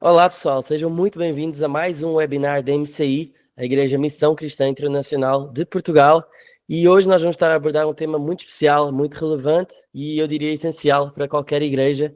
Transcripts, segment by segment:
Olá, pessoal, sejam muito bem-vindos a mais um webinar da MCI, a Igreja Missão Cristã Internacional de Portugal. E hoje nós vamos estar a abordar um tema muito especial, muito relevante e eu diria essencial para qualquer igreja,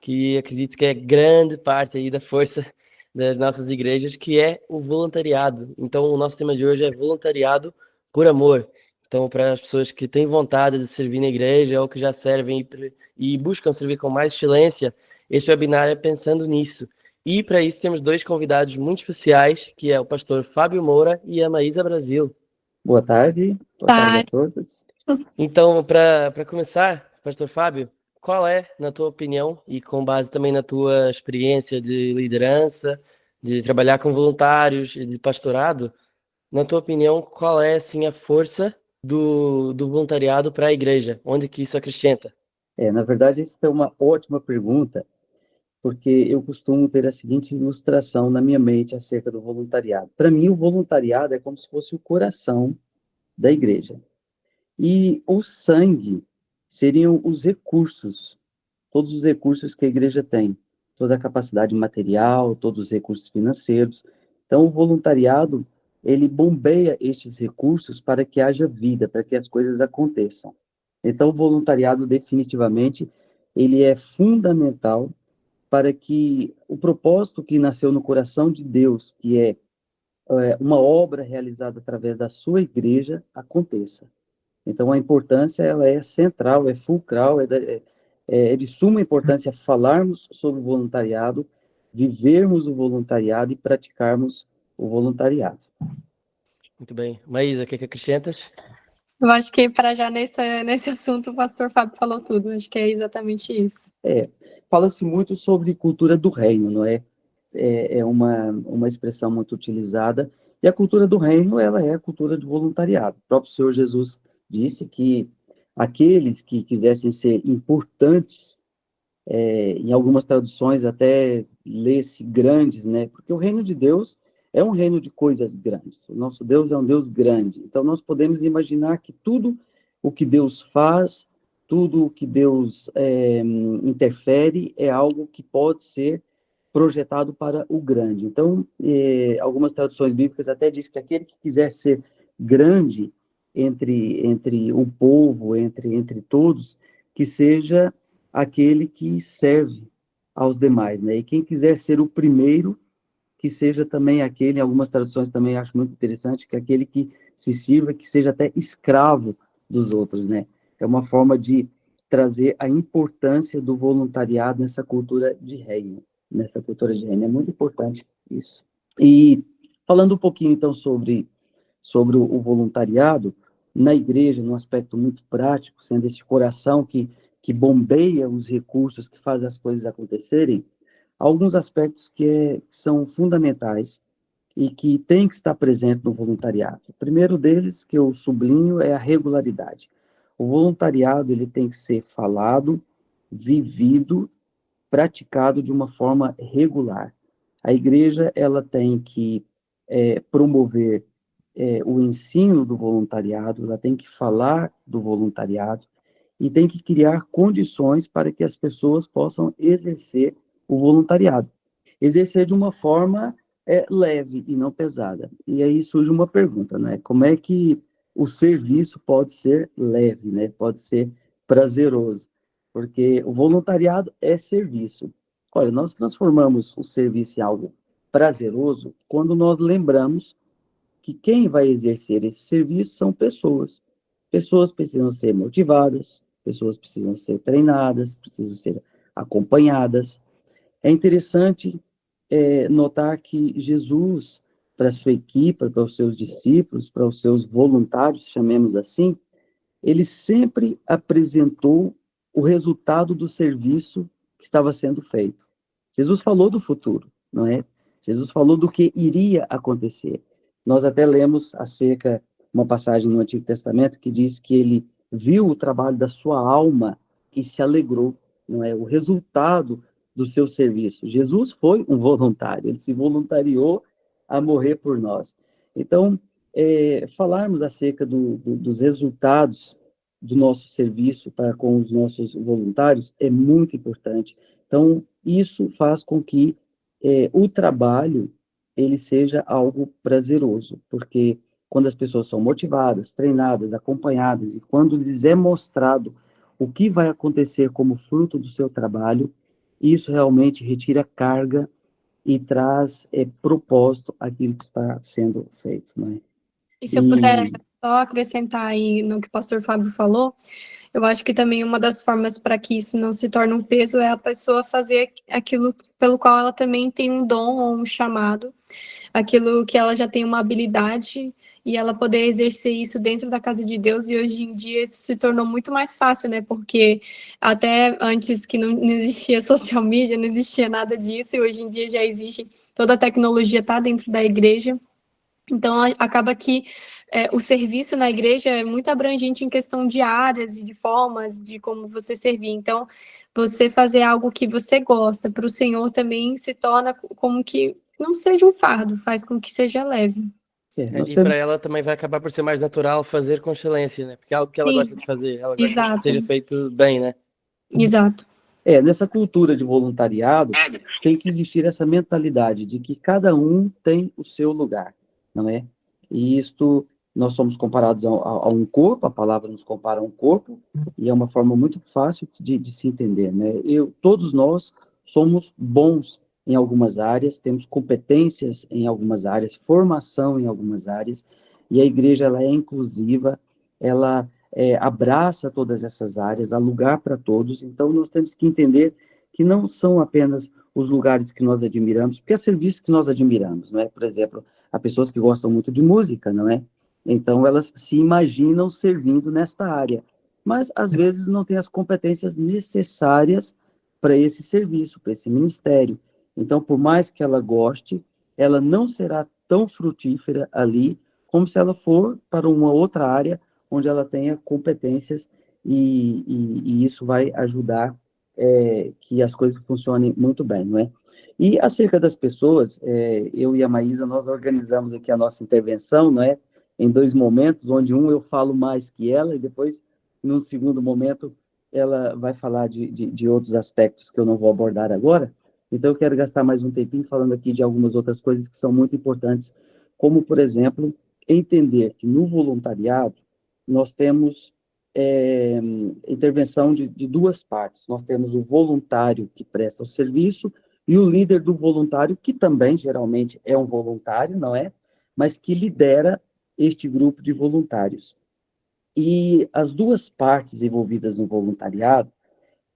que acredito que é grande parte aí da força das nossas igrejas, que é o voluntariado. Então, o nosso tema de hoje é voluntariado por amor. Então, para as pessoas que têm vontade de servir na igreja ou que já servem e buscam servir com mais excelência, este webinar é pensando nisso. E para isso temos dois convidados muito especiais, que é o pastor Fábio Moura e a Maísa Brasil. Boa tarde a todos. Então, para começar, pastor Fábio, qual é, na tua opinião, e com base também na tua experiência de liderança, de trabalhar com voluntários e de pastorado, na tua opinião, qual é, assim, a força do voluntariado para a igreja? Onde que isso acrescenta? Na verdade, essa é uma ótima pergunta, porque eu costumo ter a seguinte ilustração na minha mente acerca do voluntariado. Para mim, o voluntariado é como se fosse o coração da igreja. E o sangue seriam os recursos, todos os recursos que a igreja tem, toda a capacidade material, todos os recursos financeiros. Então, o voluntariado, ele bombeia estes recursos para que haja vida, para que as coisas aconteçam. Então, o voluntariado, definitivamente, ele é fundamental para que o propósito que nasceu no coração de Deus, que é uma obra realizada através da sua igreja, aconteça. Então, a importância ela é central, é fulcral, é de suma importância falarmos sobre o voluntariado, vivermos o voluntariado e praticarmos o voluntariado. Muito bem. Maísa, o que acrescentas? Eu acho que para já nesse assunto o pastor Fábio falou tudo, acho que é exatamente isso. Fala-se muito sobre cultura do reino, não é? É uma expressão muito utilizada, e a cultura do reino, ela é a cultura do voluntariado. O próprio Senhor Jesus disse que aqueles que quisessem ser importantes, em algumas traduções até lê-se grandes, né? Porque o reino de Deus é um reino de coisas grandes. O nosso Deus é um Deus grande. Então nós podemos imaginar que tudo o que Deus faz, tudo o que Deus interfere é algo que pode ser projetado para o grande. Então, algumas traduções bíblicas até diz que aquele que quiser ser grande entre o povo, entre todos, que seja aquele que serve aos demais, né? E quem quiser ser o primeiro, que seja também aquele, em algumas traduções também acho muito interessante, que é aquele que se sirva, que seja até escravo dos outros, né? É uma forma de trazer a importância do voluntariado nessa cultura de reino, É muito importante isso. E falando um pouquinho, então, sobre o voluntariado, na igreja, num aspecto muito prático, sendo esse coração que bombeia os recursos, que faz as coisas acontecerem, há alguns aspectos que são fundamentais e que tem que estar presente no voluntariado. O primeiro deles, que eu sublinho, é a regularidade. O voluntariado ele tem que ser falado, vivido, praticado de uma forma regular. A igreja ela tem que promover o ensino do voluntariado, ela tem que falar do voluntariado e tem que criar condições para que as pessoas possam exercer o voluntariado. Exercer de uma forma leve e não pesada. E aí surge uma pergunta, né? Como é que o serviço pode ser leve, né? Pode ser prazeroso? Porque o voluntariado é serviço. Olha, nós transformamos o serviço em algo prazeroso quando nós lembramos que quem vai exercer esse serviço são pessoas. Pessoas precisam ser motivadas, pessoas precisam ser treinadas, precisam ser acompanhadas. É interessante notar que Jesus, para a sua equipe, para os seus discípulos, para os seus voluntários, chamemos assim, ele sempre apresentou o resultado do serviço que estava sendo feito. Jesus falou do futuro, não é? Jesus falou do que iria acontecer. Nós até lemos acerca uma passagem no Antigo Testamento que diz que ele viu o trabalho da sua alma e se alegrou, não é? O resultado do seu serviço. Jesus foi um voluntário, ele se voluntariou a morrer por nós. Então, falarmos acerca dos resultados do nosso serviço para com os nossos voluntários é muito importante. Então, isso faz com que o trabalho ele seja algo prazeroso, porque quando as pessoas são motivadas, treinadas, acompanhadas, e quando lhes é mostrado o que vai acontecer como fruto do seu trabalho, isso realmente retira carga e traz propósito àquilo que está sendo feito, né? E se eu puder E só acrescentar aí no que o pastor Fábio falou, eu acho que também uma das formas para que isso não se torne um peso é a pessoa fazer aquilo pelo qual ela também tem um dom ou um chamado, aquilo que ela já tem uma habilidade e ela poder exercer isso dentro da casa de Deus. E hoje em dia isso se tornou muito mais fácil, né? Porque até antes que não existia social media, não existia nada disso, e hoje em dia já existe, toda a tecnologia está dentro da igreja. Então, acaba que o serviço na igreja é muito abrangente em questão de áreas e de formas de como você servir. Então, você fazer algo que você gosta para o Senhor também se torna como que não seja um fardo, faz com que seja leve. nós E para temos, ela também vai acabar por ser mais natural fazer com excelência, né? Porque é algo que ela gosta Sim, de fazer, ela gosta que exato, seja feito bem, né? exato. nessa cultura de voluntariado, tem que existir essa mentalidade de que cada um tem o seu lugar, não é? E isto, nós somos comparados a um corpo, a palavra nos compara a um corpo, e é uma forma muito fácil de se entender, né? Todos nós somos bons em algumas áreas, temos competências em algumas áreas, formação em algumas áreas, e a igreja, ela é inclusiva, ela abraça todas essas áreas, há lugar para todos, então nós temos que entender que não são apenas os lugares que nós admiramos, porque há serviços que nós admiramos, não é? Por exemplo, há pessoas que gostam muito de música, não é? Então elas se imaginam servindo nesta área, mas às vezes não têm as competências necessárias para esse serviço, para esse ministério. Então, por mais que ela goste, ela não será tão frutífera ali como se ela for para uma outra área onde ela tenha competências e isso vai ajudar que as coisas funcionem muito bem, não é? E acerca das pessoas, eu e a Maísa, nós organizamos aqui a nossa intervenção, não é? Em dois momentos, onde eu falo mais que ela e depois, num segundo momento, ela vai falar de outros aspectos que eu não vou abordar agora. Então, eu quero gastar mais um tempinho falando aqui de algumas outras coisas que são muito importantes, como, por exemplo, entender que no voluntariado, nós temos intervenção de duas partes. Nós temos o voluntário que presta o serviço e o líder do voluntário, que também geralmente é um voluntário, não é? Mas que lidera este grupo de voluntários. E as duas partes envolvidas no voluntariado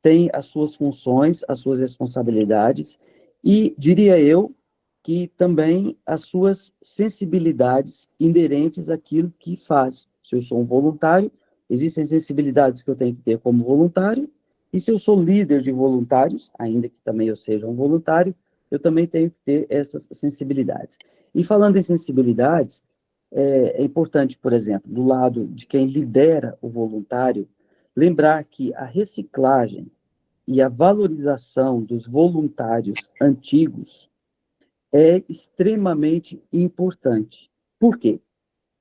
têm as suas funções, as suas responsabilidades e, diria eu, que também as suas sensibilidades inerentes àquilo que faz. Se eu sou um voluntário, existem sensibilidades que eu tenho que ter como voluntário, e se eu sou líder de voluntários, ainda que também eu seja um voluntário, eu também tenho que ter essas sensibilidades. E falando em sensibilidades, é importante, por exemplo, do lado de quem lidera o voluntário, lembrar que a reciclagem e a valorização dos voluntários antigos é extremamente importante. Por quê?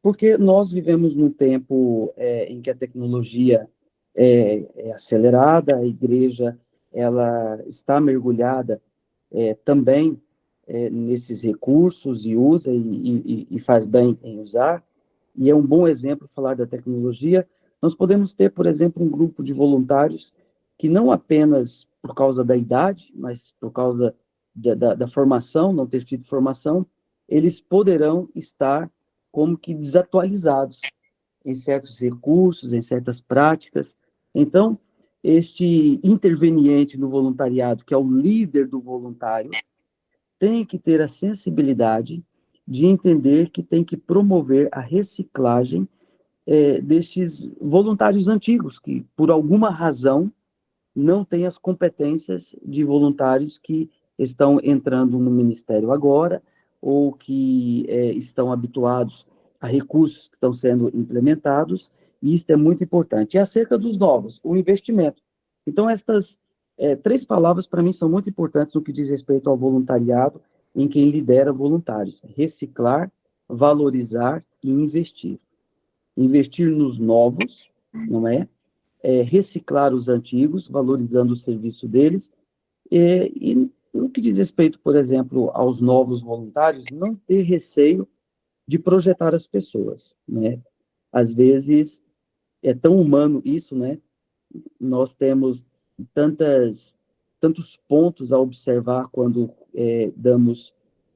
Porque nós vivemos num tempo em que a tecnologia é acelerada, a igreja ela está mergulhada também nesses recursos e usa e faz bem em usar, e é um bom exemplo falar da tecnologia. Nós podemos ter, por exemplo, um grupo de voluntários que não apenas por causa da idade, mas por causa da formação, não ter tido formação, eles poderão estar como que desatualizados em certos recursos, em certas práticas. Então, este interveniente no voluntariado, que é o líder do voluntário, tem que ter a sensibilidade de entender que tem que promover a reciclagem destes voluntários antigos, que, por alguma razão, não têm as competências de voluntários que estão entrando no ministério agora, ou que estão habituados a recursos que estão sendo implementados, e isso é muito importante. E acerca dos novos, o investimento. Então, estas três palavras, para mim, são muito importantes no que diz respeito ao voluntariado, em quem lidera voluntários: reciclar, valorizar e investir. Investir nos novos, não é? Reciclar os antigos, valorizando o serviço deles, e No que diz respeito, por exemplo, aos novos voluntários, não ter receio de projetar as pessoas, né? Às vezes é tão humano isso, né? Nós temos tantas tantos pontos a observar quando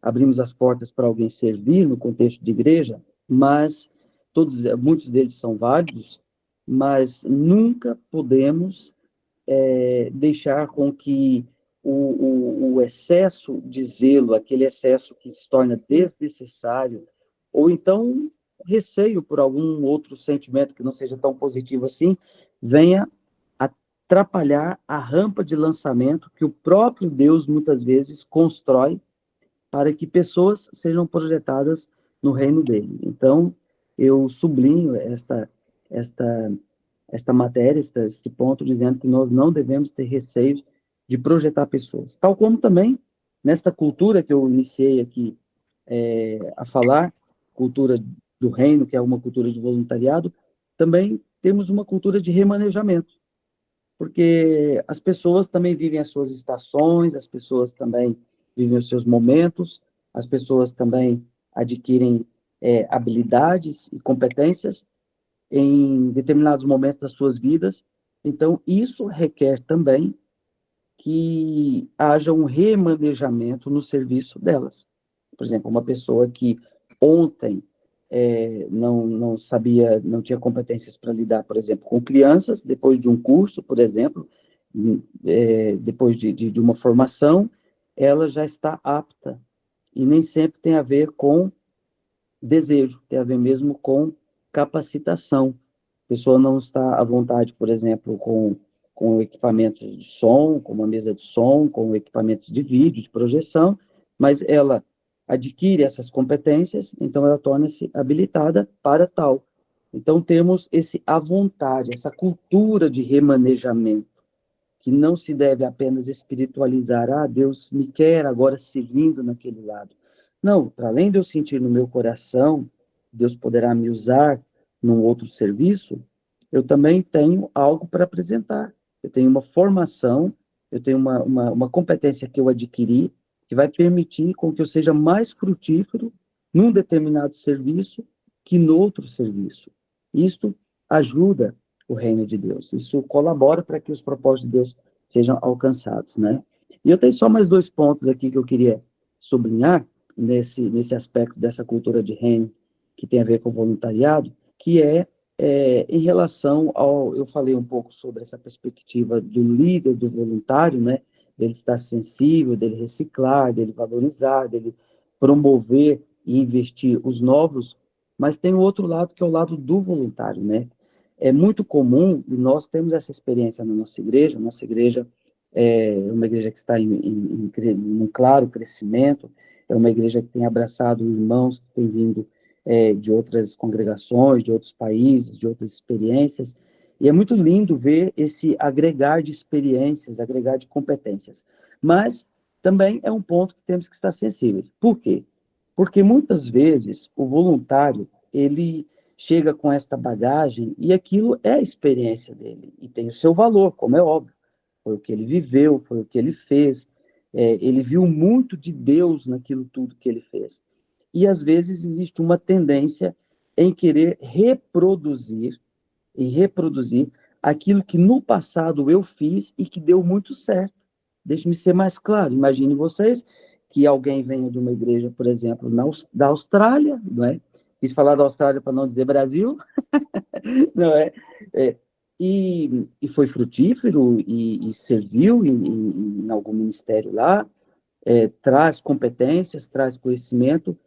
abrimos as portas para alguém servir no contexto de igreja, mas muitos deles são válidos, mas nunca podemos deixar com que o excesso de zelo, aquele excesso que se torna desnecessário, ou então receio por algum outro sentimento que não seja tão positivo assim, venha atrapalhar a rampa de lançamento que o próprio Deus muitas vezes constrói para que pessoas sejam projetadas no reino dele. Então, eu sublinho esta esta matéria, este ponto, dizendo que nós não devemos ter receio de projetar pessoas. Tal como também, nesta cultura que eu iniciei aqui a falar, cultura do reino, que é uma cultura de voluntariado, também temos uma cultura de remanejamento, porque as pessoas também vivem as suas estações, as pessoas também vivem os seus momentos, as pessoas também adquirem habilidades e competências em determinados momentos das suas vidas. Então, isso requer também que haja um remanejamento no serviço delas. Por exemplo, uma pessoa que ontem não sabia, não tinha competências para lidar, por exemplo, com crianças, depois de um curso, por exemplo, depois de uma formação, ela já está apta. E nem sempre tem a ver com desejo, tem a ver mesmo com capacitação. A pessoa não está à vontade, por exemplo, com equipamentos de som, com uma mesa de som, com equipamentos de vídeo, de projeção, mas ela adquire essas competências, então ela torna-se habilitada para tal. Então temos esse à vontade, essa cultura de remanejamento, que não se deve apenas espiritualizar, Deus me quer agora servindo naquele lado. Não, para além de eu sentir no meu coração, Deus poderá me usar num outro serviço, eu também tenho algo para apresentar. Eu tenho uma formação, eu tenho uma competência que eu adquiri, que vai permitir com que eu seja mais frutífero num determinado serviço que no outro serviço. Isto ajuda o reino de Deus. Isso colabora para que os propósitos de Deus sejam alcançados, né? E eu tenho só mais 2 pontos aqui que eu queria sublinhar nesse aspecto dessa cultura de reino que tem a ver com o voluntariado, que em relação eu falei um pouco sobre essa perspectiva do líder, do voluntário, né? Dele estar sensível, dele reciclar, dele valorizar, dele promover e investir os novos, mas tem o outro lado que é o lado do voluntário, né? É muito comum, e nós temos essa experiência na nossa igreja é uma igreja que está em um claro crescimento, é uma igreja que tem abraçado irmãos que têm vindo de outras congregações, de outros países, de outras experiências, e é muito lindo ver esse agregar de experiências, agregar de competências, mas também é um ponto que temos que estar sensíveis. Por quê? Porque muitas vezes o voluntário, ele chega com esta bagagem e aquilo é a experiência dele e tem o seu valor, como é óbvio. Foi o que ele viveu, foi o que ele fez. Ele viu muito de Deus naquilo tudo que ele fez. E às vezes existe uma tendência em querer reproduzir aquilo que no passado eu fiz e que deu muito certo. Deixe-me ser mais claro. Imagine vocês que alguém venha de uma igreja, por exemplo, da Austrália, não é? Quis falar da Austrália para não dizer Brasil, não é? E foi frutífero e serviu em algum ministério lá, traz competências, traz conhecimento,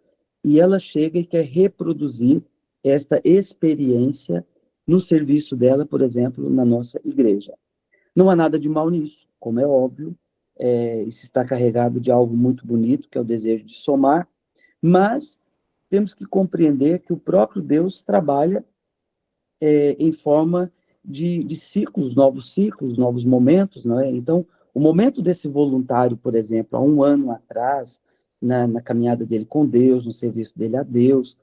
e ela chega e quer reproduzir esta experiência no serviço dela, por exemplo, na nossa igreja. Não há nada de mal nisso, como é óbvio, isso está carregado de algo muito bonito, que é o desejo de somar, mas temos que compreender que o próprio Deus trabalha em forma de ciclos, novos momentos, não é? Então, o momento desse voluntário, por exemplo, há um ano atrás, na caminhada dele com Deus, no serviço dele a Deus,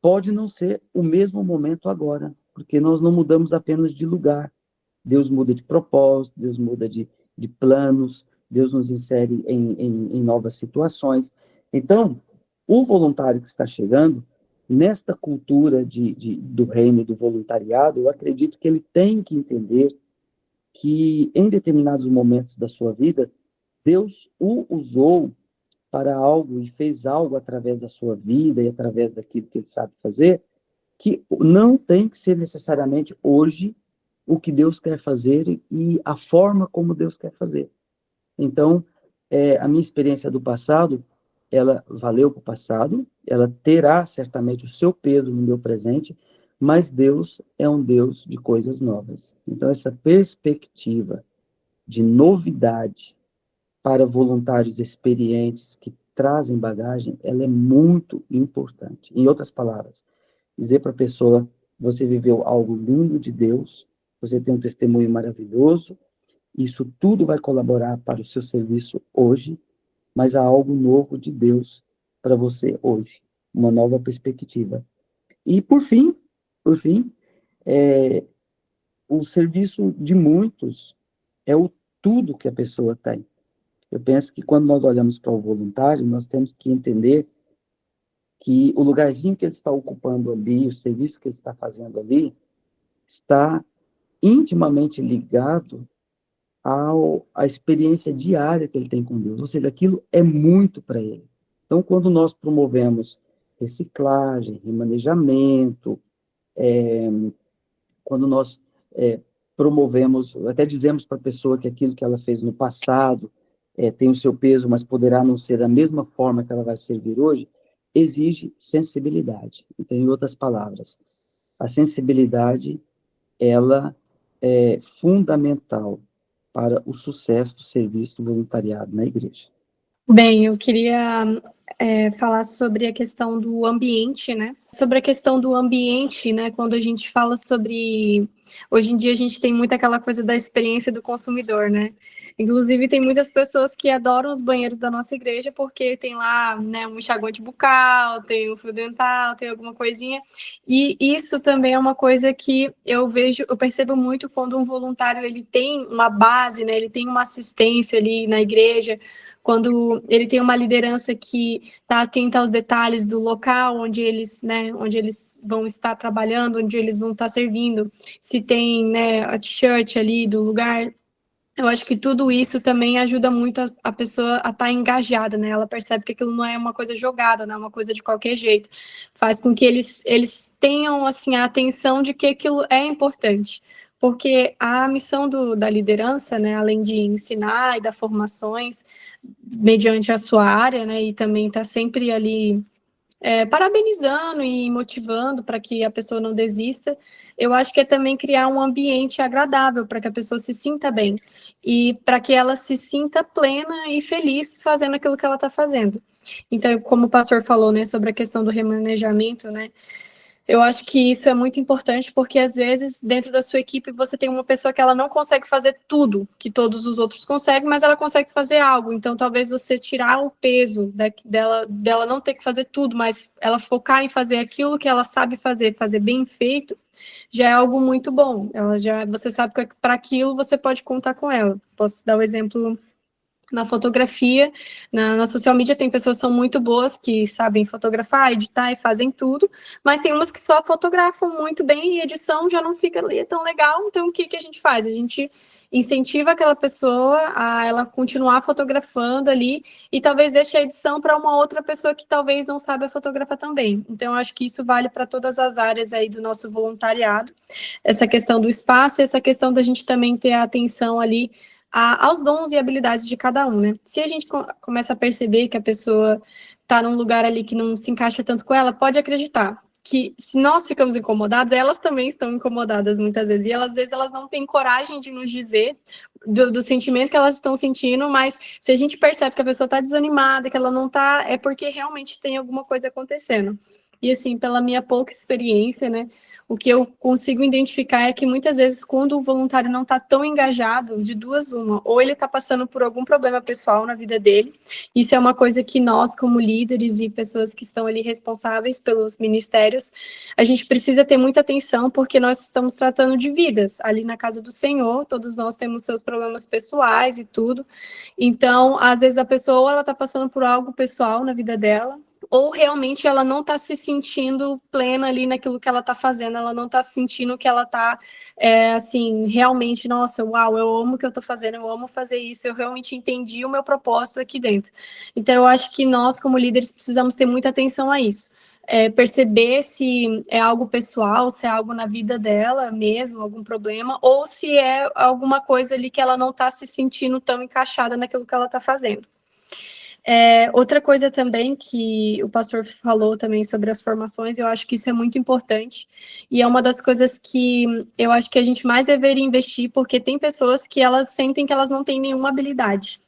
pode não ser o mesmo momento agora, porque nós não mudamos apenas de lugar. Deus muda de propósito, Deus muda de planos, Deus nos insere em novas situações. Então, o voluntário que está chegando, nesta cultura do reino do voluntariado, eu acredito que ele tem que entender que, em determinados momentos da sua vida, Deus o usou para algo e fez algo através da sua vida e através daquilo que ele sabe fazer, que não tem que ser necessariamente hoje o que Deus quer fazer e a forma como Deus quer fazer. Então, a minha experiência do passado, ela valeu para o passado, ela terá certamente o seu peso no meu presente, mas Deus é um Deus de coisas novas. Então, essa perspectiva de novidade para voluntários experientes que trazem bagagem, ela é muito importante. Em outras palavras, dizer para a pessoa, você viveu algo lindo de Deus, você tem um testemunho maravilhoso, isso tudo vai colaborar para o seu serviço hoje, mas há algo novo de Deus para você hoje, uma nova perspectiva. E, por fim, o serviço de muitos é o tudo que a pessoa tem. Eu penso que quando nós olhamos para o voluntário, nós temos que entender que o lugarzinho que ele está ocupando ali, o serviço que ele está fazendo ali, está intimamente ligado à experiência diária que ele tem com Deus. Ou seja, aquilo é muito para ele. Então, quando nós promovemos reciclagem, remanejamento, quando nós promovemos, até dizemos para a pessoa que aquilo que ela fez no passado tem o seu peso, mas poderá não ser da mesma forma que ela vai servir hoje, exige sensibilidade. Então, em outras palavras, a sensibilidade, ela é fundamental para o sucesso do serviço do voluntariado na igreja. Bem, eu queria falar sobre a questão do ambiente, né? Sobre a questão do ambiente, né? Quando a gente fala sobre... Hoje em dia a gente tem muito aquela coisa da experiência do consumidor, né? Inclusive, tem muitas pessoas que adoram os banheiros da nossa igreja porque tem lá, né, um enxaguante bucal, tem um fio dental, tem alguma coisinha. E isso também é uma coisa que eu percebo muito quando um voluntário ele tem uma base, né? Ele tem uma assistência ali na igreja, quando ele tem uma liderança que está atenta aos detalhes do local onde eles, né, onde eles vão estar trabalhando, onde eles vão estar servindo, se tem, né, a t-shirt ali do lugar. Eu acho que tudo isso também ajuda muito a pessoa a estar engajada, né? Ela percebe que aquilo não é uma coisa jogada, não é uma coisa de qualquer jeito. Faz com que eles tenham, assim, a atenção de que aquilo é importante. Porque a missão da liderança, né, além de ensinar e dar formações mediante a sua área, né, e também estar sempre ali parabenizando e motivando para que a pessoa não desista, eu acho que é também criar um ambiente agradável para que a pessoa se sinta bem e para que ela se sinta plena e feliz fazendo aquilo que ela está fazendo. Então, como o pastor falou, né, sobre a questão do remanejamento, né, eu acho que isso é muito importante porque, às vezes, dentro da sua equipe, você tem uma pessoa que ela não consegue fazer tudo que todos os outros conseguem, mas ela consegue fazer algo. Então, talvez você tirar o peso dela não ter que fazer tudo, mas ela focar em fazer aquilo que ela sabe fazer bem feito, já é algo muito bom. Você sabe que para aquilo você pode contar com ela. Posso dar o exemplo... Na fotografia, na social media tem pessoas que são muito boas, que sabem fotografar, editar e fazem tudo, mas tem umas que só fotografam muito bem e edição já não fica ali tão legal, então o que a gente faz? A gente incentiva aquela pessoa a ela continuar fotografando ali e talvez deixe a edição para uma outra pessoa que talvez não saiba fotografar também. Então, eu acho que isso vale para todas as áreas aí do nosso voluntariado, essa questão do espaço e essa questão da gente também ter a atenção ali aos dons e habilidades de cada um, né? Se a gente começa a perceber que a pessoa está num lugar ali que não se encaixa tanto com ela, pode acreditar que se nós ficamos incomodados, elas também estão incomodadas muitas vezes, e às vezes elas não têm coragem de nos dizer do sentimento que elas estão sentindo, mas se a gente percebe que a pessoa está desanimada, que ela não está, é porque realmente tem alguma coisa acontecendo. E assim, pela minha pouca experiência, né, o que eu consigo identificar é que muitas vezes quando o voluntário não está tão engajado, de duas uma, ou ele está passando por algum problema pessoal na vida dele, isso é uma coisa que nós, como líderes e pessoas que estão ali responsáveis pelos ministérios, a gente precisa ter muita atenção, porque nós estamos tratando de vidas ali na casa do Senhor, todos nós temos seus problemas pessoais e tudo, então, às vezes a pessoa, ela está passando por algo pessoal na vida dela, ou realmente ela não está se sentindo plena ali naquilo que ela está fazendo, ela não está sentindo que ela está, assim, realmente, nossa, uau, eu amo o que eu estou fazendo, eu amo fazer isso, eu realmente entendi o meu propósito aqui dentro. Então, eu acho que nós, como líderes, precisamos ter muita atenção a isso. Perceber se é algo pessoal, se é algo na vida dela mesmo, algum problema, ou se é alguma coisa ali que ela não está se sentindo tão encaixada naquilo que ela está fazendo. Outra coisa também que o pastor falou também sobre as formações, eu acho que isso é muito importante, e é uma das coisas que eu acho que a gente mais deveria investir, porque tem pessoas que elas sentem que elas não têm nenhuma habilidade.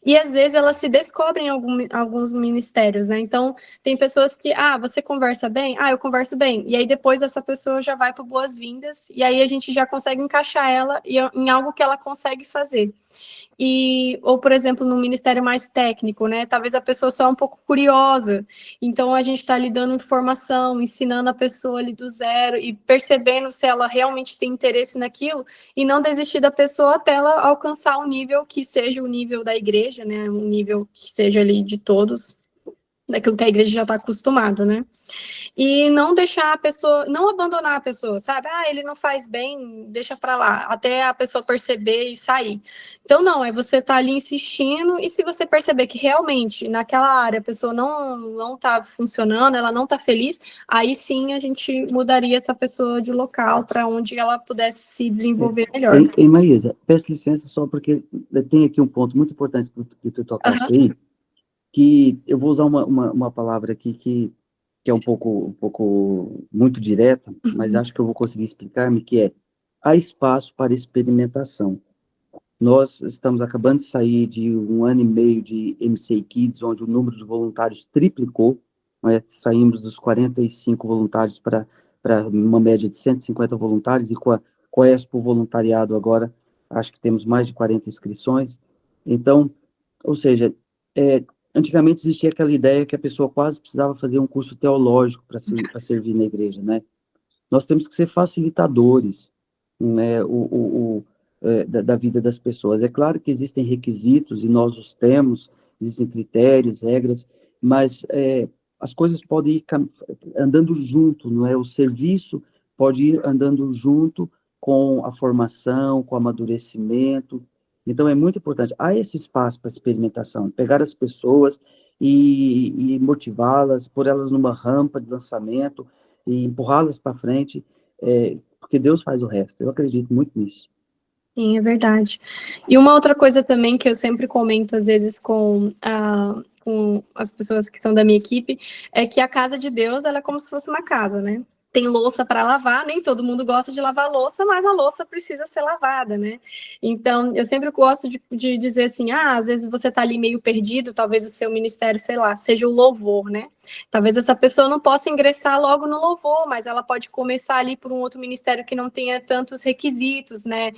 E às vezes elas se descobrem em alguns ministérios, né? Então, tem pessoas que, você conversa bem? Eu converso bem. E aí depois essa pessoa já vai para boas-vindas, e aí a gente já consegue encaixar ela em algo que ela consegue fazer. Ou, por exemplo, no ministério mais técnico, né? Talvez a pessoa só é um pouco curiosa. Então, a gente está ali dando informação, ensinando a pessoa ali do zero e percebendo se ela realmente tem interesse naquilo e não desistir da pessoa até ela alcançar um nível que seja o nível da igreja, né? Um nível que seja ali de todos, daquilo que a igreja já está acostumado, né? E não deixar a pessoa, não abandonar a pessoa, sabe? Ele não faz bem, deixa para lá, até a pessoa perceber e sair. Então, não, você tá ali insistindo, e se você perceber que realmente naquela área a pessoa não tá funcionando, ela não tá feliz, aí sim a gente mudaria essa pessoa de local para onde ela pudesse se desenvolver melhor. Maísa, peço licença só porque tem aqui um ponto muito importante que tu tocaste aí, que eu vou usar uma palavra aqui que é um pouco muito direta, mas acho que eu vou conseguir explicar-me, que é: há espaço para experimentação. Nós estamos acabando de sair de 1 ano e meio de MCI Kids, onde o número de voluntários triplicou, saímos dos 45 voluntários para uma média de 150 voluntários, e com a Expo Voluntariado agora, acho que temos mais de 40 inscrições. Então, ou seja, antigamente existia aquela ideia que a pessoa quase precisava fazer um curso teológico para servir na igreja, né? Nós temos que ser facilitadores, né, da vida das pessoas. É claro que existem requisitos, e nós os temos, existem critérios, regras, mas as coisas podem ir andando junto, não é? O serviço pode ir andando junto com a formação, com o amadurecimento. Então, é muito importante. Há esse espaço para experimentação, pegar as pessoas e motivá-las, pôr elas numa rampa de lançamento e empurrá-las para frente, porque Deus faz o resto. Eu acredito muito nisso. Sim, é verdade. E uma outra coisa também que eu sempre comento, às vezes, com as pessoas que são da minha equipe, é que a casa de Deus, ela é como se fosse uma casa, né? Tem louça para lavar, nem todo mundo gosta de lavar louça, mas a louça precisa ser lavada, né? Então, eu sempre gosto de dizer assim, às vezes você está ali meio perdido, talvez o seu ministério, sei lá, seja o louvor, né? Talvez essa pessoa não possa ingressar logo no louvor, mas ela pode começar ali por um outro ministério que não tenha tantos requisitos, né?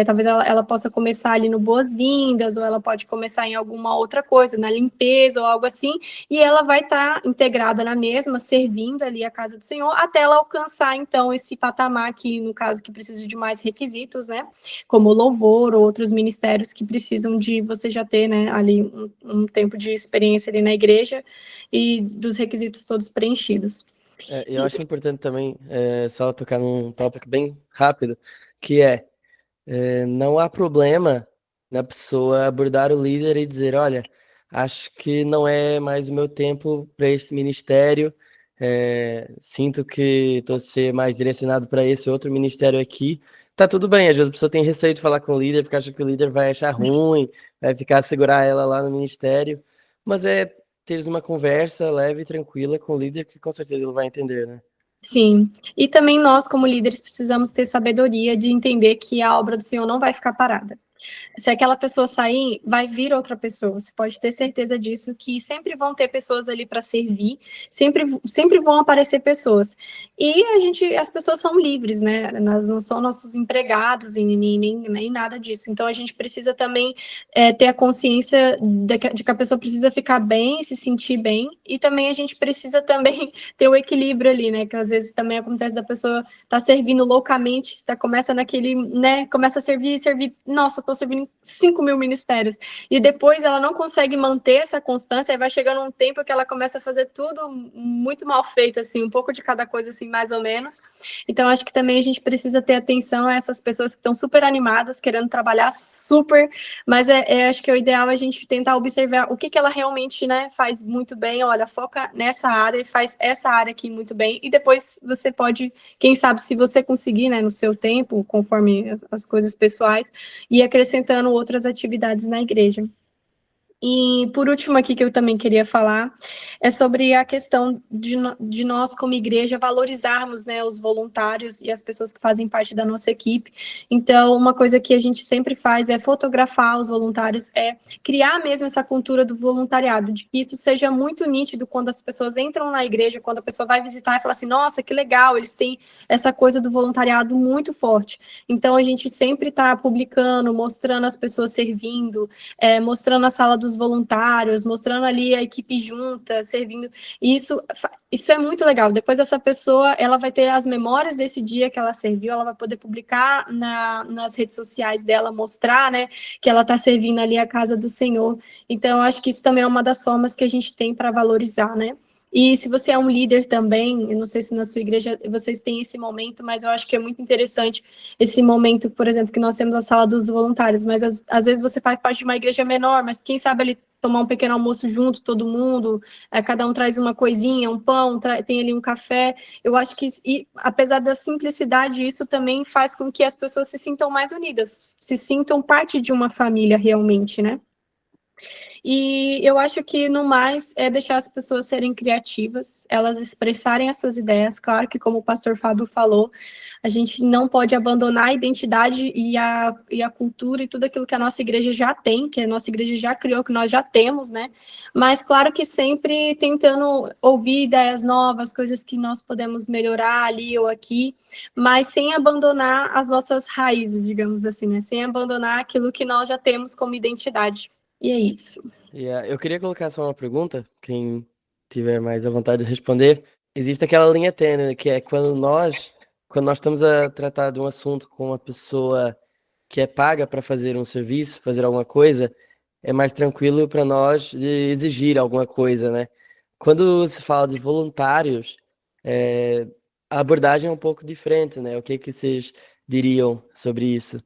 Talvez ela possa começar ali no boas-vindas, ou ela pode começar em alguma outra coisa, na limpeza ou algo assim, e ela vai estar integrada na mesma, servindo ali a casa do Senhor, até ela alcançar, então, esse patamar que, no caso, que precisa de mais requisitos, né? Como louvor ou outros ministérios que precisam de você já ter, né, ali um tempo de experiência ali na igreja e dos requisitos todos preenchidos. Eu acho importante também só tocar num tópico bem rápido, que não há problema na pessoa abordar o líder e dizer, olha, acho que não é mais o meu tempo para esse ministério, sinto que estou a ser mais direcionado para esse outro ministério aqui. Tá tudo bem, às vezes a pessoa tem receio de falar com o líder porque acha que o líder vai achar ruim, vai ficar a segurar ela lá no ministério, mas teres uma conversa leve e tranquila com o líder, que com certeza ele vai entender, né? Sim, e também nós, como líderes, precisamos ter sabedoria de entender que a obra do Senhor não vai ficar parada. Se aquela pessoa sair, vai vir outra pessoa. Você pode ter certeza disso, que sempre vão ter pessoas ali para servir, sempre vão aparecer pessoas. E as pessoas são livres, né? Elas não são nossos empregados e nem nada disso. Então a gente precisa também ter a consciência de que a pessoa precisa ficar bem, se sentir bem, e também a gente precisa também ter o equilíbrio ali, né? Que às vezes também acontece da pessoa tá servindo loucamente, começa naquele, né? Começa a servir, nossa, tô servindo 5.000 ministérios. E depois ela não consegue manter essa constância, aí vai chegando um tempo que ela começa a fazer tudo muito mal feito, assim, um pouco de cada coisa, assim, mais ou menos. Então, acho que também a gente precisa ter atenção a essas pessoas que estão super animadas, querendo trabalhar super, mas acho que o ideal é a gente tentar observar o que ela realmente, né, faz muito bem. Olha, foca nessa área e faz essa área aqui muito bem, e depois você pode, quem sabe, se você conseguir, né, no seu tempo, conforme as coisas pessoais, e acrescentando outras atividades na igreja. E, por último aqui, que eu também queria falar, é sobre a questão de nós, como igreja, valorizarmos, né, os voluntários e as pessoas que fazem parte da nossa equipe. Então, uma coisa que a gente sempre faz é fotografar os voluntários, é criar mesmo essa cultura do voluntariado, de que isso seja muito nítido quando as pessoas entram na igreja, quando a pessoa vai visitar e fala assim, nossa, que legal, eles têm essa coisa do voluntariado muito forte. Então, a gente sempre está publicando, mostrando as pessoas servindo, mostrando a sala dos voluntários, mostrando ali a equipe junta, servindo. Isso é muito legal. Depois essa pessoa, ela vai ter as memórias desse dia que ela serviu, ela vai poder publicar nas redes sociais dela, mostrar, né, que ela está servindo ali a casa do Senhor. Então, eu acho que isso também é uma das formas que a gente tem para valorizar, né? E se você é um líder também, eu não sei se na sua igreja vocês têm esse momento, mas eu acho que é muito interessante esse momento, por exemplo, que nós temos a sala dos voluntários, mas às vezes você faz parte de uma igreja menor, mas quem sabe ali tomar um pequeno almoço junto, todo mundo, cada um traz uma coisinha, um pão, tem ali um café. Eu acho que, apesar da simplicidade, isso também faz com que as pessoas se sintam mais unidas, se sintam parte de uma família realmente, né? E eu acho que, no mais, é deixar as pessoas serem criativas, elas expressarem as suas ideias. Claro que, como o pastor Fábio falou, a gente não pode abandonar a identidade e a cultura e tudo aquilo que a nossa igreja já tem, que a nossa igreja já criou, que nós já temos, né? Mas, claro que sempre tentando ouvir ideias novas, coisas que nós podemos melhorar ali ou aqui, mas sem abandonar as nossas raízes, digamos assim, né? Sem abandonar aquilo que nós já temos como identidade. E é isso. Eu queria colocar só uma pergunta, quem tiver mais à vontade de responder. Existe aquela linha tênue, que é quando nós estamos a tratar de um assunto com uma pessoa que é paga para fazer um serviço, fazer alguma coisa, é mais tranquilo para nós de exigir alguma coisa, né? Quando se fala de voluntários, a abordagem é um pouco diferente, né? O que vocês diriam sobre isso?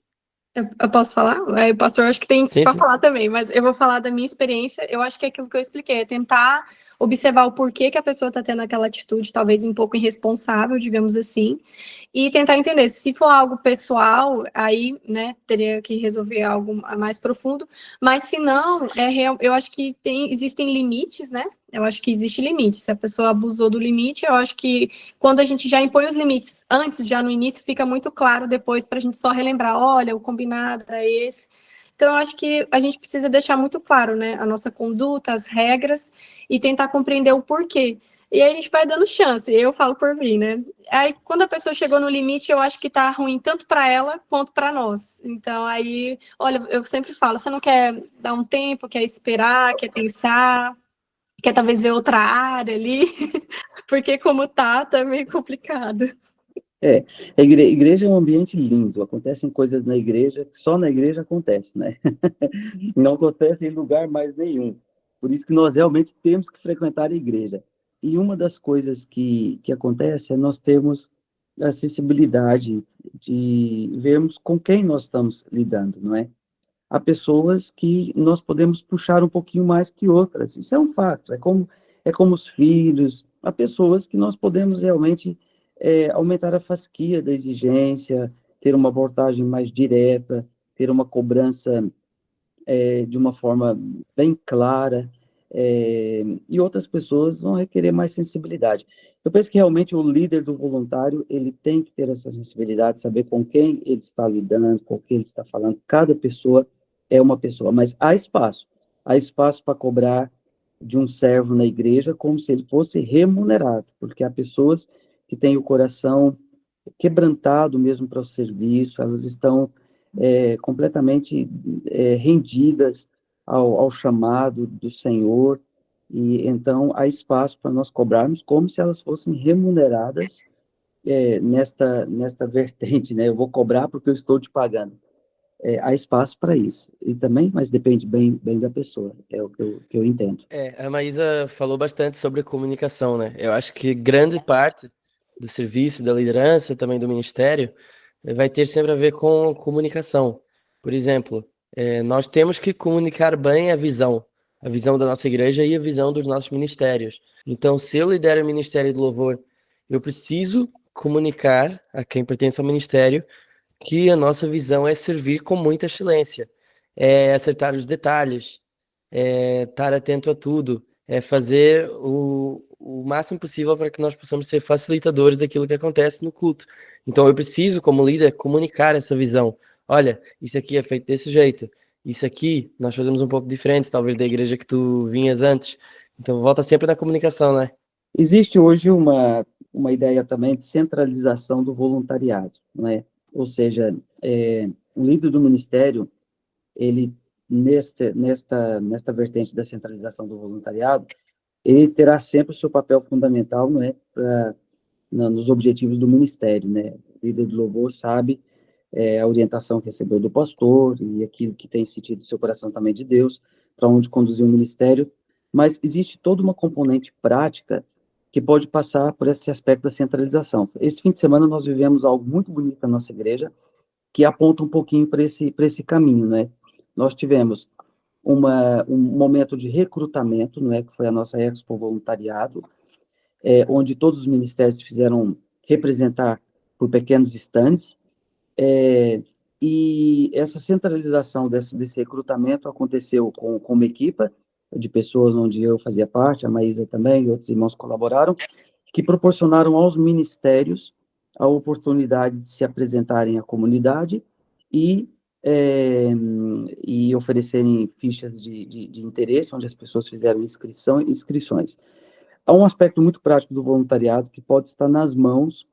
Eu posso falar? O pastor acho que tem Sim, para sim. falar também, mas eu vou falar da minha experiência. Eu acho que é aquilo que eu expliquei, é tentar observar o porquê que a pessoa está tendo aquela atitude, talvez um pouco irresponsável, digamos assim, e tentar entender. Se for algo pessoal, aí, né, teria que resolver algo mais profundo, mas se não, eu acho que existem limites, né? Eu acho que existe limite. Se a pessoa abusou do limite, eu acho que quando a gente já impõe os limites antes, já no início, fica muito claro depois para a gente só relembrar, olha, o combinado era esse. Então, eu acho que a gente precisa deixar muito claro, né, a nossa conduta, as regras, e tentar compreender o porquê. E aí a gente vai dando chance, eu falo por mim, né? Aí, quando a pessoa chegou no limite, eu acho que tá ruim tanto para ela quanto para nós. Então, aí, olha, eu sempre falo, você não quer dar um tempo, quer esperar, quer pensar, quer talvez ver outra área ali, porque como tá meio complicado. É, igreja é um ambiente lindo, acontecem coisas na igreja que só na igreja acontece, né? Não acontece em lugar mais nenhum. Por isso que nós realmente temos que frequentar a igreja. E uma das coisas que acontece é nós termos a sensibilidade de vermos com quem nós estamos lidando, não é? Há pessoas que nós podemos puxar um pouquinho mais que outras. Isso é um fato. É como os filhos. Há pessoas que nós podemos realmente aumentar a fasquia da exigência, ter uma abordagem mais direta, ter uma cobrança de uma forma bem clara. e outras pessoas vão requerer mais sensibilidade. Eu penso que realmente o líder do voluntário, ele tem que ter essa sensibilidade, saber com quem ele está lidando, com quem ele está falando. Cada pessoa é uma pessoa, mas há espaço para cobrar de um servo na igreja como se ele fosse remunerado, porque há pessoas que têm o coração quebrantado mesmo para o serviço, elas estão completamente rendidas ao chamado do Senhor, e então há espaço para nós cobrarmos como se elas fossem remuneradas nesta vertente, né? Eu vou cobrar porque eu estou te pagando. Há espaço para isso. E também, mas depende bem da pessoa, é o que eu entendo. A Maísa falou bastante sobre a comunicação, né? Eu acho que grande parte do serviço, da liderança, também do ministério, vai ter sempre a ver com comunicação. Por exemplo, nós temos que comunicar bem a visão da nossa igreja e a visão dos nossos ministérios. Então, se eu lidero o Ministério do Louvor, eu preciso comunicar a quem pertence ao ministério que a nossa visão é servir com muita excelência, é acertar os detalhes, é estar atento a tudo, é fazer o máximo possível para que nós possamos ser facilitadores daquilo que acontece no culto. Então eu preciso, como líder, comunicar essa visão. Olha, isso aqui é feito desse jeito, isso aqui nós fazemos um pouco diferente, talvez da igreja que tu vinhas antes. Então volta sempre na comunicação, né? Existe hoje uma ideia também de centralização do voluntariado, não é? Ou seja, o líder do ministério, ele, nesta vertente da centralização do voluntariado, ele terá sempre o seu papel fundamental, não é, nos objetivos do ministério, né? O líder do louvor sabe a orientação que recebeu do pastor e aquilo que tem sentido no seu coração também de Deus, para onde conduzir o ministério, mas existe toda uma componente prática que pode passar por esse aspecto da centralização. Esse fim de semana nós vivemos algo muito bonito na nossa igreja, que aponta um pouquinho para esse caminho, né? Nós tivemos um momento de recrutamento, não é, que foi a nossa Expo Voluntariado, onde todos os ministérios fizeram representar por pequenos stands, e essa centralização desse recrutamento aconteceu com uma equipa de pessoas onde eu fazia parte, a Maísa também, e outros irmãos colaboraram, que proporcionaram aos ministérios a oportunidade de se apresentarem à comunidade e, e oferecerem fichas de interesse, onde as pessoas fizeram inscrições. Há um aspecto muito prático do voluntariado que pode estar nas mãos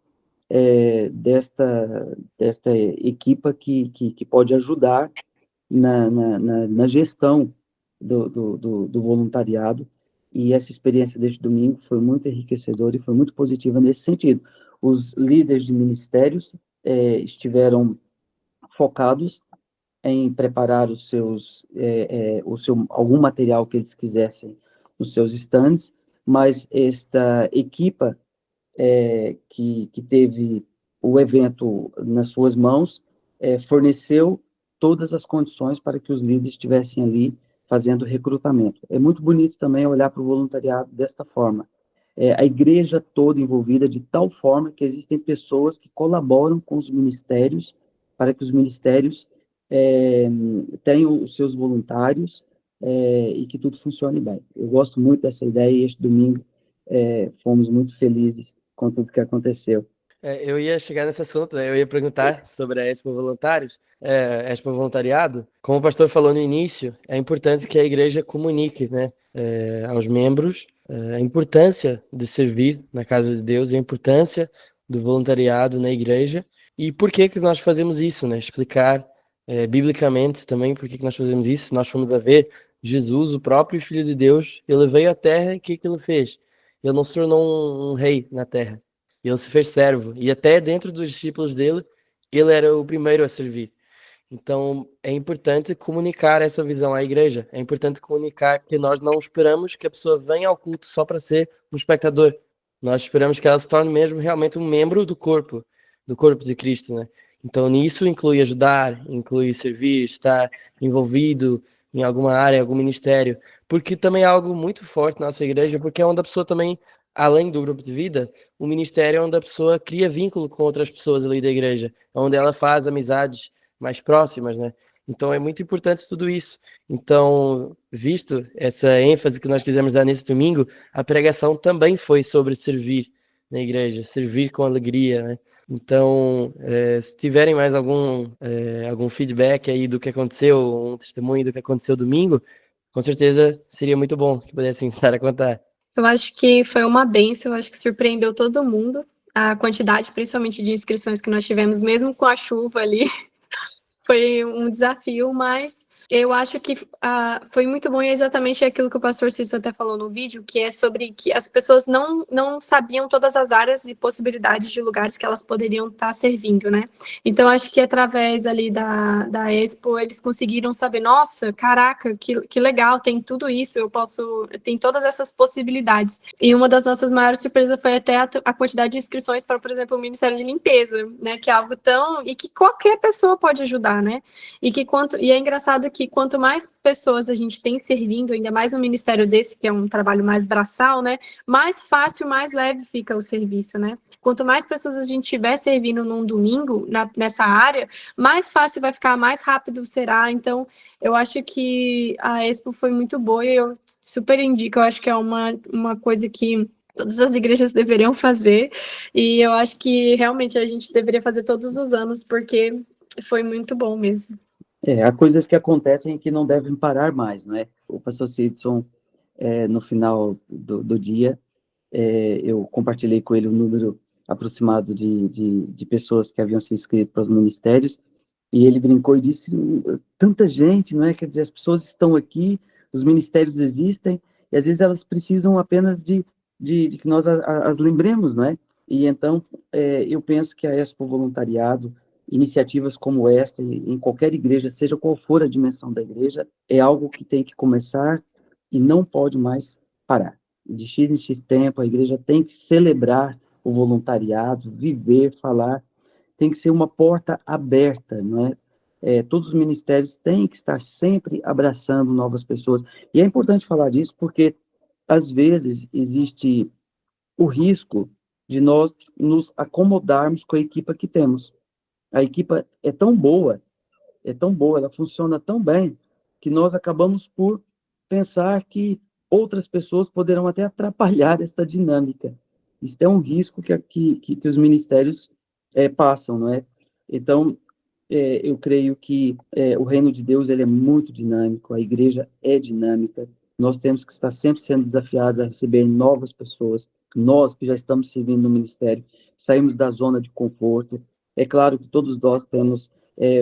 desta equipa que pode ajudar na gestão do voluntariado, e essa experiência deste domingo foi muito enriquecedora e foi muito positiva nesse sentido. Os líderes de ministérios estiveram focados em preparar algum material que eles quisessem nos seus stands, mas esta equipa que teve o evento nas suas mãos, forneceu todas as condições para que os líderes estivessem ali fazendo recrutamento. É muito bonito também olhar para o voluntariado desta forma. A igreja toda envolvida de tal forma que existem pessoas que colaboram com os ministérios para que os ministérios tenham os seus voluntários e que tudo funcione bem. Eu gosto muito dessa ideia e este domingo fomos muito felizes com tudo que aconteceu. Eu ia chegar nesse assunto, né? Eu ia perguntar sobre a Expo Voluntários, Expo Voluntariado. Como o pastor falou no início, é importante que a igreja comunique, né, aos membros a importância de servir na casa de Deus, a importância do voluntariado na igreja e por que que nós fazemos isso, né? Explicar biblicamente também por que que nós fazemos isso. Nós fomos a ver Jesus, o próprio Filho de Deus, ele veio à Terra e o que que ele fez? Ele não se tornou um rei na Terra. Ele se fez servo. E até dentro dos discípulos dele, ele era o primeiro a servir. Então, é importante comunicar essa visão à igreja. É importante comunicar que nós não esperamos que a pessoa venha ao culto só para ser um espectador. Nós esperamos que ela se torne mesmo realmente um membro do corpo de Cristo, né? Então, nisso inclui ajudar, inclui servir, estar envolvido em alguma área, algum ministério. Porque também é algo muito forte na nossa igreja, porque é onde a pessoa também, além do grupo de vida, o ministério é onde a pessoa cria vínculo com outras pessoas ali da igreja, onde ela faz amizades mais próximas, né? Então é muito importante tudo isso. Então, visto essa ênfase que nós quisemos dar nesse domingo, a pregação também foi sobre servir na igreja, servir com alegria, né? Então, se tiverem mais algum feedback aí do que aconteceu, um testemunho do que aconteceu domingo, com certeza seria muito bom que pudessem estar a contar. Eu acho que foi uma bênção, eu acho que surpreendeu todo mundo, a quantidade, principalmente de inscrições que nós tivemos, mesmo com a chuva ali, foi um desafio, mas eu acho que foi muito bom e é exatamente aquilo que o pastor Cício até falou no vídeo, que é sobre que as pessoas não sabiam todas as áreas e possibilidades de lugares que elas poderiam estar servindo, né? Então, acho que através ali da Expo, eles conseguiram saber, nossa, caraca, que legal, tem tudo isso, tem todas essas possibilidades. E uma das nossas maiores surpresas foi até a quantidade de inscrições para, por exemplo, o Ministério de Limpeza, né? Que é algo e que qualquer pessoa pode ajudar, né? E é engraçado que quanto mais pessoas a gente tem servindo, ainda mais no ministério desse, que é um trabalho mais braçal, né? Mais fácil, mais leve fica o serviço, né? Quanto mais pessoas a gente tiver servindo num domingo nessa área, mais fácil vai ficar, mais rápido será. Então, eu acho que a Expo foi muito boa e eu super indico. Eu acho que é uma coisa que todas as igrejas deveriam fazer. E eu acho que realmente a gente deveria fazer todos os anos, porque foi muito bom mesmo. Há coisas que acontecem que não devem parar mais, não é? O pastor Sidson, no final do dia, eu compartilhei com ele um número aproximado de pessoas que haviam se inscrito para os ministérios, e ele brincou e disse, tanta gente, não é? Quer dizer, as pessoas estão aqui, os ministérios existem, e às vezes elas precisam apenas de que nós as lembremos, não é? E então, eu penso que a Expo Voluntariado, iniciativas como esta, em qualquer igreja, seja qual for a dimensão da igreja, é algo que tem que começar e não pode mais parar. De X em X tempo, a igreja tem que celebrar o voluntariado, viver, falar, tem que ser uma porta aberta, não é? Todos os ministérios têm que estar sempre abraçando novas pessoas. E é importante falar disso porque, às vezes, existe o risco de nós nos acomodarmos com a equipe que temos. A equipe é tão boa, ela funciona tão bem, que nós acabamos por pensar que outras pessoas poderão até atrapalhar esta dinâmica. Isso é um risco que os ministérios passam, não é? Então, eu creio que o reino de Deus ele é muito dinâmico, a igreja é dinâmica, nós temos que estar sempre sendo desafiados a receber novas pessoas, nós que já estamos servindo no ministério, saímos da zona de conforto. É claro que todos nós temos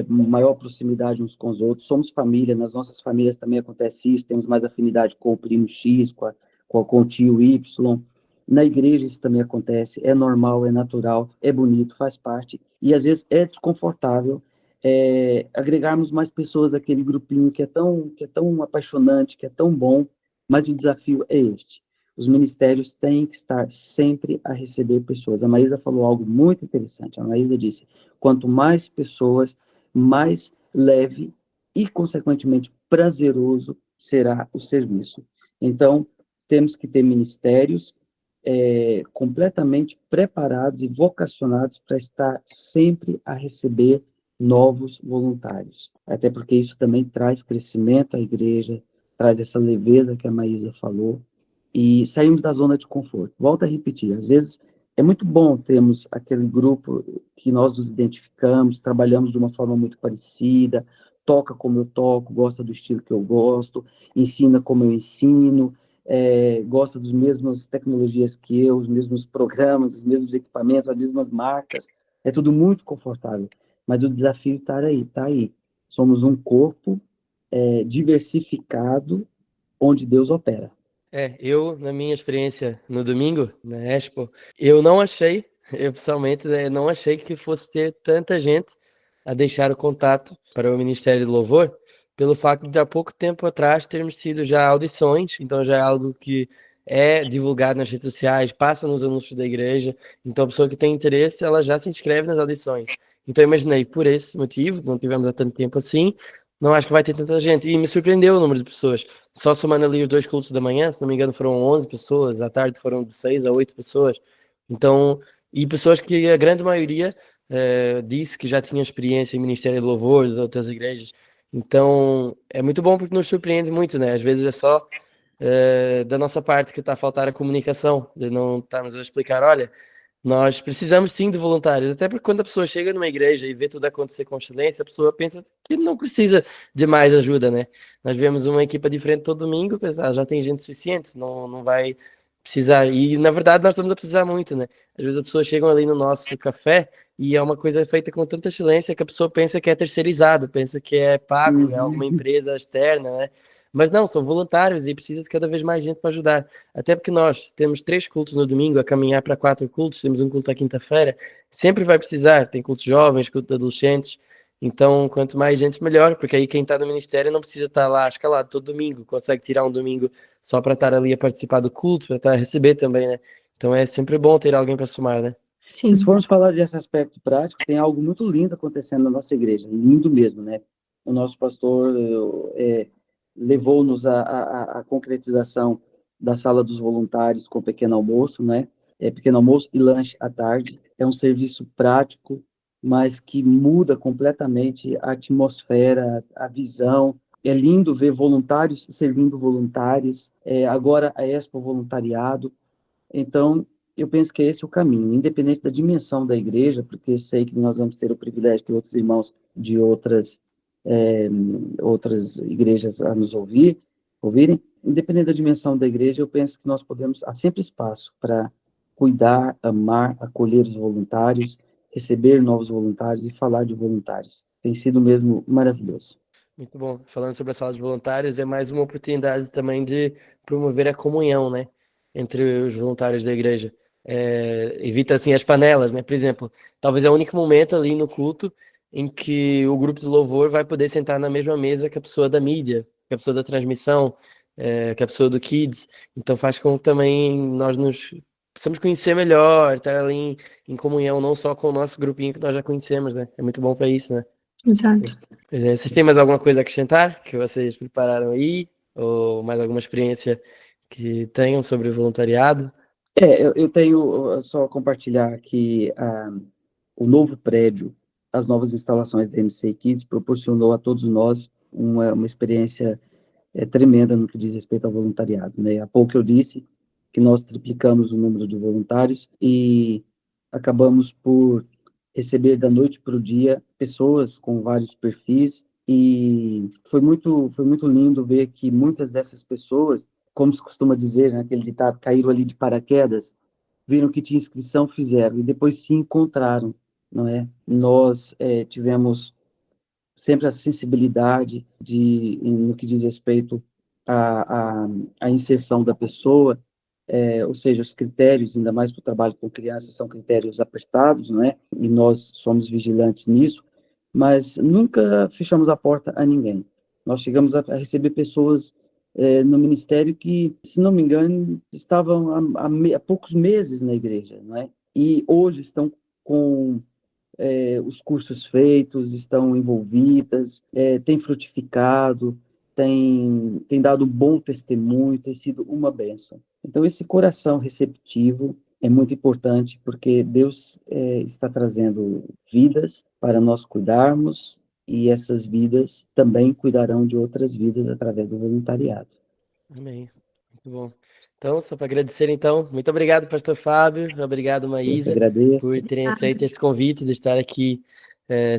maior proximidade uns com os outros, somos família, nas nossas famílias também acontece isso, temos mais afinidade com o primo X, com o tio Y. Na igreja isso também acontece, é normal, é natural, é bonito, faz parte, e às vezes é desconfortável agregarmos mais pessoas àquele grupinho que é tão apaixonante, que é tão bom, mas o desafio é este. Os ministérios têm que estar sempre a receber pessoas. A Maísa falou algo muito interessante. A Maísa disse, quanto mais pessoas, mais leve e, consequentemente, prazeroso será o serviço. Então, temos que ter ministérios completamente preparados e vocacionados para estar sempre a receber novos voluntários. Até porque isso também traz crescimento à igreja, traz essa leveza que a Maísa falou, e saímos da zona de conforto. Volto a repetir, às vezes é muito bom termos aquele grupo que nós nos identificamos, trabalhamos de uma forma muito parecida, toca como eu toco, gosta do estilo que eu gosto, ensina como eu ensino, gosta das mesmas tecnologias que eu, os mesmos programas, os mesmos equipamentos, as mesmas marcas, é tudo muito confortável, mas o desafio está aí. Somos um corpo diversificado, onde Deus opera. Eu, na minha experiência no domingo, na Expo, eu pessoalmente, não achei que fosse ter tanta gente a deixar o contato para o Ministério de Louvor, pelo facto de há pouco tempo atrás termos sido já audições, então já é algo que é divulgado nas redes sociais, passa nos anúncios da igreja, então a pessoa que tem interesse, ela já se inscreve nas audições. Então eu imaginei, por esse motivo, não tivemos há tanto tempo assim, não acho que vai ter tanta gente, e me surpreendeu o número de pessoas. Só somando ali os 2 cultos da manhã, se não me engano, foram 11 pessoas, à tarde foram de 6 a 8 pessoas. Então, e pessoas que a grande maioria disse que já tinha experiência em Ministério de Louvor, das outras igrejas. Então, é muito bom porque nos surpreende muito, né? Às vezes é só da nossa parte que está a faltar a comunicação, de não estarmos a explicar, olha, nós precisamos sim de voluntários, até porque quando a pessoa chega numa igreja e vê tudo acontecer com excelência, a pessoa pensa que não precisa de mais ajuda, né? Nós vemos uma equipa diferente todo domingo, pensa, já tem gente suficiente, não vai precisar. E na verdade nós estamos a precisar muito, né? Às vezes as pessoas chegam ali no nosso café e é uma coisa feita com tanta excelência que a pessoa pensa que é terceirizado, pensa que é pago, é alguma Uhum. empresa externa, né? Mas não, são voluntários e precisa de cada vez mais gente para ajudar. Até porque nós temos 3 cultos no domingo, a caminhar para 4 cultos, temos um culto à quinta-feira, sempre vai precisar, tem cultos jovens, cultos de adolescentes, então quanto mais gente melhor, porque aí quem está no ministério não precisa estar lá escalado todo domingo, consegue tirar um domingo só para estar ali a participar do culto, para estar a receber também, né? Então é sempre bom ter alguém para somar, né? E se Sim. formos falar desse aspecto prático, tem algo muito lindo acontecendo na nossa igreja, lindo mesmo, né? O nosso pastor levou-nos à concretização da sala dos voluntários com pequeno almoço, né? Pequeno almoço e lanche à tarde. É um serviço prático, mas que muda completamente a atmosfera, a visão. É lindo ver voluntários servindo voluntários. Agora a Expo Voluntariado. Então, eu penso que esse é o caminho, independente da dimensão da igreja, porque sei que nós vamos ter o privilégio de ter outros irmãos de é, outras igrejas a nos ouvirem. Independente da dimensão da igreja, eu penso que nós podemos, há sempre espaço para cuidar, amar, acolher os voluntários, receber novos voluntários e falar de voluntários. Tem sido mesmo maravilhoso. Muito bom. Falando sobre a sala de voluntários, é mais uma oportunidade também de promover a comunhão, né, entre os voluntários da igreja. Evita assim as panelas, né? Por exemplo, talvez é o único momento ali no culto em que o grupo de louvor vai poder sentar na mesma mesa que a pessoa da mídia, que a pessoa da transmissão, que a pessoa do Kids. Então faz com que também nós nos possamos conhecer melhor, estar ali em comunhão, não só com o nosso grupinho que nós já conhecemos, né? É muito bom para isso, né? Exato. Vocês têm mais alguma coisa a acrescentar que vocês prepararam aí? Ou mais alguma experiência que tenham sobre o voluntariado? Eu tenho só compartilhar aqui o novo prédio, as novas instalações da MC Kids proporcionou a todos nós uma experiência tremenda no que diz respeito ao voluntariado, né? Há pouco eu disse que nós triplicamos o número de voluntários e acabamos por receber da noite para o dia pessoas com vários perfis e foi muito lindo ver que muitas dessas pessoas, como se costuma dizer, né, aquele ditado, caíram ali de paraquedas, viram que tinha inscrição, fizeram e depois se encontraram, não é? Nós tivemos sempre a sensibilidade no que diz respeito à inserção da pessoa, ou seja, os critérios, ainda mais para o trabalho com crianças, são critérios apertados, não é? E nós somos vigilantes nisso, mas nunca fechamos a porta a ninguém. Nós chegamos a receber pessoas no ministério que, se não me engano, estavam há poucos meses na igreja, não é? E hoje estão com os cursos feitos, estão envolvidas, tem frutificado, tem dado bom testemunho, tem sido uma bênção. Então, esse coração receptivo é muito importante, porque Deus está trazendo vidas para nós cuidarmos, e essas vidas também cuidarão de outras vidas através do voluntariado. Amém. Muito bom. Então, só para agradecer, então, muito obrigado, Pastor Fábio, obrigado, Eu que Maísa, por agradeço. terem aceito esse convite de estar aqui,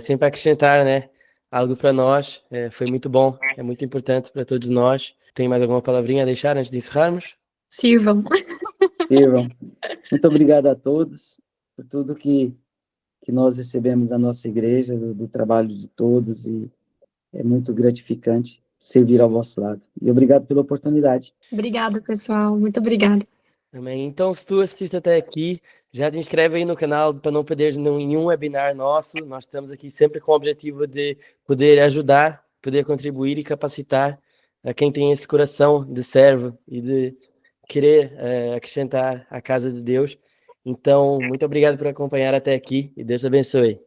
sempre a acrescentar, né, algo para nós. Foi muito bom, é muito importante para todos nós. Tem mais alguma palavrinha a deixar antes de encerrarmos? Sirvam. Sirvam. Muito obrigado a todos por tudo que nós recebemos da nossa igreja, do trabalho de todos, e é muito gratificante servir ao vosso lado. E obrigado pela oportunidade. Obrigada, pessoal. Muito obrigada. Amém. Então, se tu assististe até aqui, já te inscreve aí no canal para não perder nenhum webinar nosso. Nós estamos aqui sempre com o objetivo de poder ajudar, poder contribuir e capacitar a quem tem esse coração de servo e de querer acrescentar a casa de Deus. Então, muito obrigado por acompanhar até aqui e Deus te abençoe.